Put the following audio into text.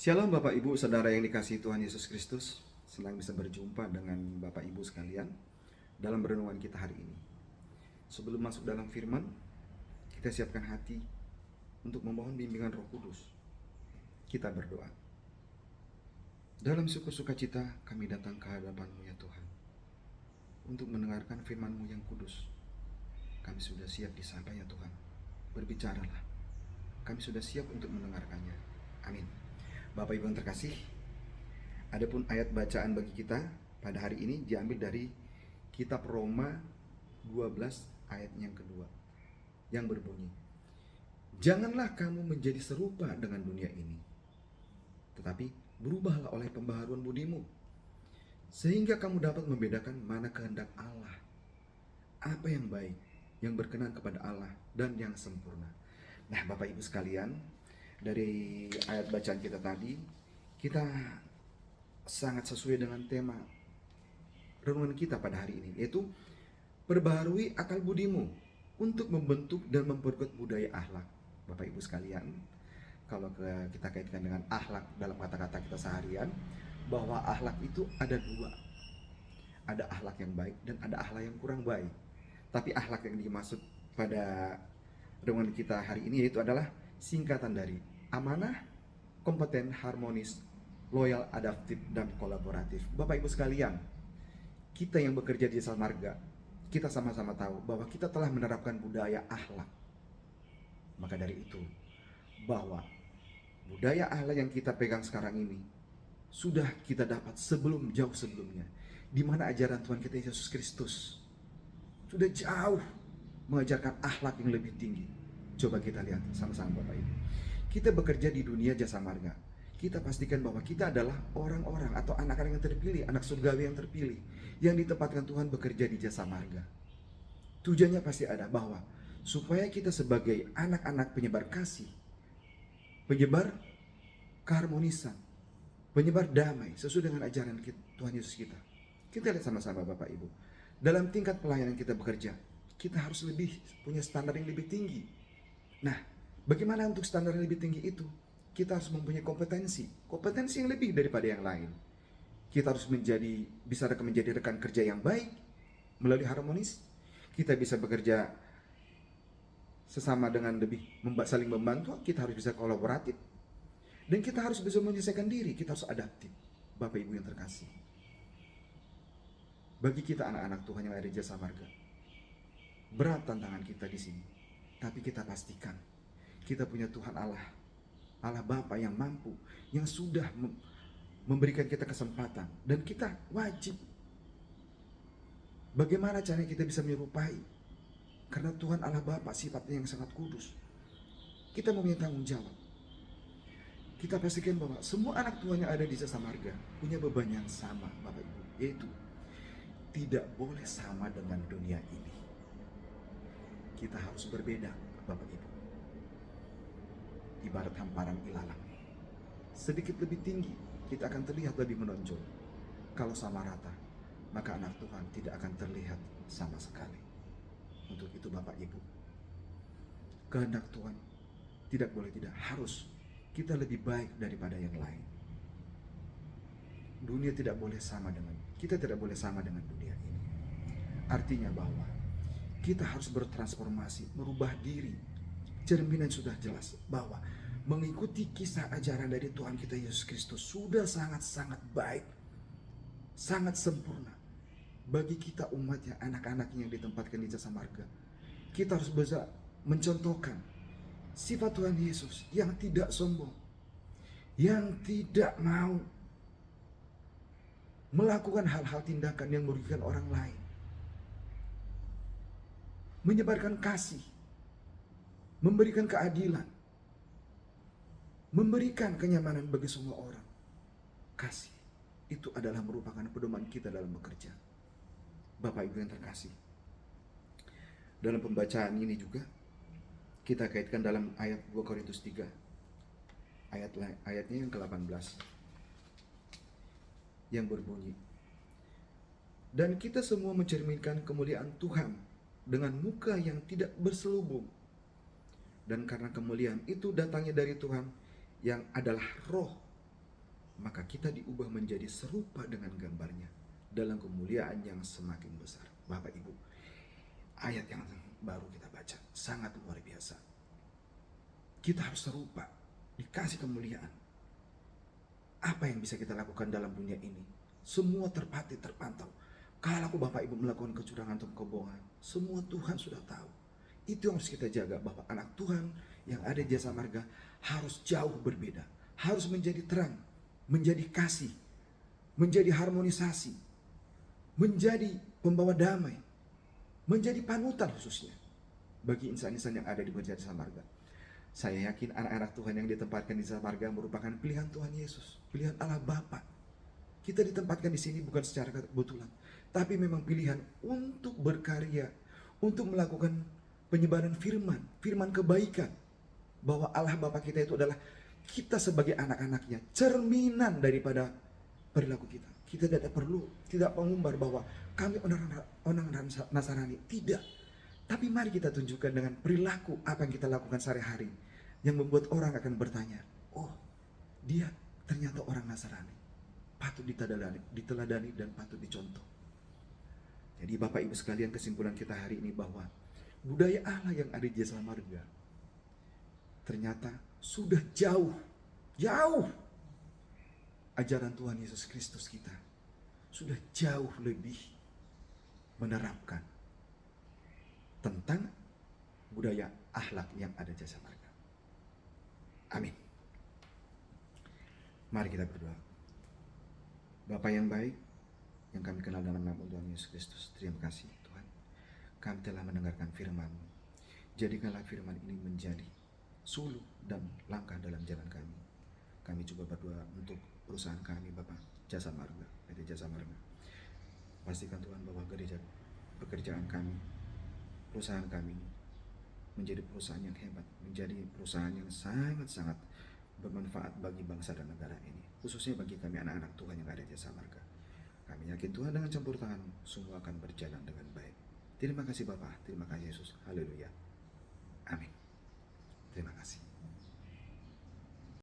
Shalom Bapak Ibu, Saudara yang dikasihi Tuhan Yesus Kristus. Senang bisa berjumpa dengan Bapak Ibu sekalian dalam renungan kita hari ini. Sebelum masuk dalam firman, kita siapkan hati untuk memohon bimbingan Roh Kudus. Kita berdoa. Dalam syukur-suka cita kami datang ke hadapan-Mu ya Tuhan, untuk mendengarkan firman-Mu yang kudus. Kami sudah siap di sana ya Tuhan. Berbicaralah. Kami sudah siap untuk mendengarkannya. Amin. Bapak Ibu yang terkasih, adapun ayat bacaan bagi kita pada hari ini diambil dari kitab Roma 12 ayat yang kedua, yang berbunyi, "Janganlah kamu menjadi serupa dengan dunia ini, tetapi berubahlah oleh pembaharuan budimu, sehingga kamu dapat membedakan mana kehendak Allah, apa yang baik, yang berkenan kepada Allah, dan yang sempurna." Nah, Bapak Ibu sekalian, dari ayat bacaan kita tadi, kita sangat sesuai dengan tema renungan kita pada hari ini, yaitu perbaharui akal budimu untuk membentuk dan memperkuat budaya akhlak. Bapak Ibu sekalian, kalau kita kaitkan dengan akhlak dalam kata-kata kita seharian, bahwa akhlak itu ada dua. Ada akhlak yang baik dan ada akhlak yang kurang baik. Tapi akhlak yang dimaksud pada renungan kita hari ini yaitu adalah singkatan dari amanah, kompeten, harmonis, loyal, adaptif, dan kolaboratif. Bapak Ibu sekalian, kita yang bekerja di Jasa Marga, kita sama-sama tahu bahwa kita telah menerapkan budaya akhlak. Maka dari itu, bahwa budaya akhlak yang kita pegang sekarang ini sudah kita dapat jauh sebelumnya, di mana ajaran Tuhan kita Yesus Kristus sudah jauh mengajarkan akhlak yang lebih tinggi. Coba kita lihat sama-sama Bapak Ibu. Kita bekerja di dunia jasa marga. Kita pastikan bahwa kita adalah orang-orang atau anak-anak yang terpilih, anak surgawi yang terpilih, yang ditempatkan Tuhan bekerja di jasa marga. Tujuannya pasti ada, bahwa supaya kita sebagai anak-anak penyebar kasih, penyebar keharmonisan, penyebar damai sesuai dengan ajaran Tuhan Yesus kita. Kita lihat sama-sama Bapak Ibu. Dalam tingkat pelayanan kita bekerja, kita harus punya standar yang lebih tinggi. Nah, bagaimana untuk standar yang lebih tinggi itu? Kita harus mempunyai kompetensi yang lebih daripada yang lain. Kita harus bisa menjadi rekan kerja yang baik melalui harmonis. Kita bisa bekerja sesama dengan saling membantu. Kita harus bisa kolaboratif. Dan kita harus bisa menyelesaikan diri. Kita harus adaptif. Bapak Ibu yang terkasih, bagi kita anak-anak Tuhan yang ada di Jasa Marga, berat tantangan kita di sini. Tapi kita pastikan kita punya Tuhan Allah Bapa yang mampu, yang sudah memberikan kita kesempatan, dan kita wajib. Bagaimana caranya kita bisa menyerupai? Karena Tuhan Allah Bapa sifatnya yang sangat kudus. Kita mempunyai tanggung jawab. Kita pastikan bahwa semua anak Tuhan yang ada di Jasa Marga punya beban yang sama Bapak Ibu, yaitu tidak boleh sama dengan dunia ini. Kita harus berbeda Bapak Ibu. Ibarat hamparan ilalang, sedikit lebih tinggi kita akan terlihat lebih menonjol. Kalau sama rata, maka anak Tuhan tidak akan terlihat sama sekali. Untuk itu Bapak Ibu, kehendak Tuhan tidak harus kita lebih baik daripada yang lain. Dunia tidak boleh sama dengan kita, tidak boleh sama dengan dunia ini. Artinya bahwa kita harus bertransformasi, merubah diri. Cerminan sudah jelas bahwa mengikuti kisah ajaran dari Tuhan kita Yesus Kristus sudah sangat-sangat baik, sangat sempurna. Bagi kita umatnya, anak-anaknya yang ditempatkan di Jasa Marga, kita harus bisa mencontohkan sifat Tuhan Yesus yang tidak sombong, yang tidak mau melakukan hal-hal tindakan yang merugikan orang lain, menyebarkan kasih, memberikan keadilan, memberikan kenyamanan bagi semua orang. Kasih itu adalah merupakan pedoman kita dalam bekerja. Bapak Ibu yang terkasih, dalam pembacaan ini juga kita kaitkan dalam ayat 2 Korintus 3, ayatnya yang ke-18, yang berbunyi, "Dan kita semua mencerminkan kemuliaan Tuhan dengan muka yang tidak berselubung. Dan karena kemuliaan itu datangnya dari Tuhan yang adalah roh, maka kita diubah menjadi serupa dengan gambarnya dalam kemuliaan yang semakin besar. Bapak Ibu, ayat yang baru kita baca sangat luar biasa. Kita harus serupa, dikasih kemuliaan. Apa yang bisa kita lakukan dalam dunia ini? Semua terpantau. Kalau Bapak Ibu melakukan kecurangan atau kebohongan, semua Tuhan sudah tahu. Itu yang harus kita jaga, bahwa anak Tuhan yang ada di Jasa Marga harus jauh berbeda. Harus menjadi terang, menjadi kasih, menjadi harmonisasi, menjadi pembawa damai, menjadi panutan khususnya bagi insan-insan yang ada di Jasa Marga. Saya yakin anak-anak Tuhan yang ditempatkan di Jasa Marga merupakan pilihan Tuhan Yesus, pilihan Allah Bapa. Kita ditempatkan di sini bukan secara kebetulan, tapi memang pilihan untuk berkarya, untuk melakukan penyebaran firman kebaikan, bahwa Allah Bapa kita itu adalah kita sebagai anak-anaknya, cerminan daripada perilaku kita. Kita tidak mengumbar bahwa kami orang Nasrani, tidak. Tapi mari kita tunjukkan dengan perilaku apa yang kita lakukan sehari-hari, yang membuat orang akan bertanya, oh dia ternyata orang Nasrani, patut diteladani dan patut dicontoh. Jadi Bapak Ibu sekalian, kesimpulan kita hari ini bahwa budaya Allah yang ada di Jasa Marga ternyata sudah jauh ajaran Tuhan Yesus Kristus kita sudah jauh lebih menerapkan tentang budaya akhlak yang ada di Jasa Marga. Amin. Mari kita berdoa. Bapa yang baik, yang kami kenal dalam nama Tuhan Yesus Kristus, terima kasih Tuhan. Kami telah mendengarkan firman-Mu. Jadikanlah firman ini menjadi suluh dan langkah dalam jalan kami. Kami juga berdoa untuk perusahaan kami, Bapak, Jasa Marga, PT Jasa Marga. Pastikan Tuhan bahwa pekerjaan kami, perusahaan kami menjadi perusahaan yang hebat, menjadi perusahaan yang sangat-sangat bermanfaat bagi bangsa dan negara ini, khususnya bagi kami anak-anak Tuhan yang ada di Jasa Marga. Kami yakin Tuhan dengan campur tangan semua akan berjalan dengan baik. Terima kasih Bapak, terima kasih Yesus, haleluya, amin. Terima kasih.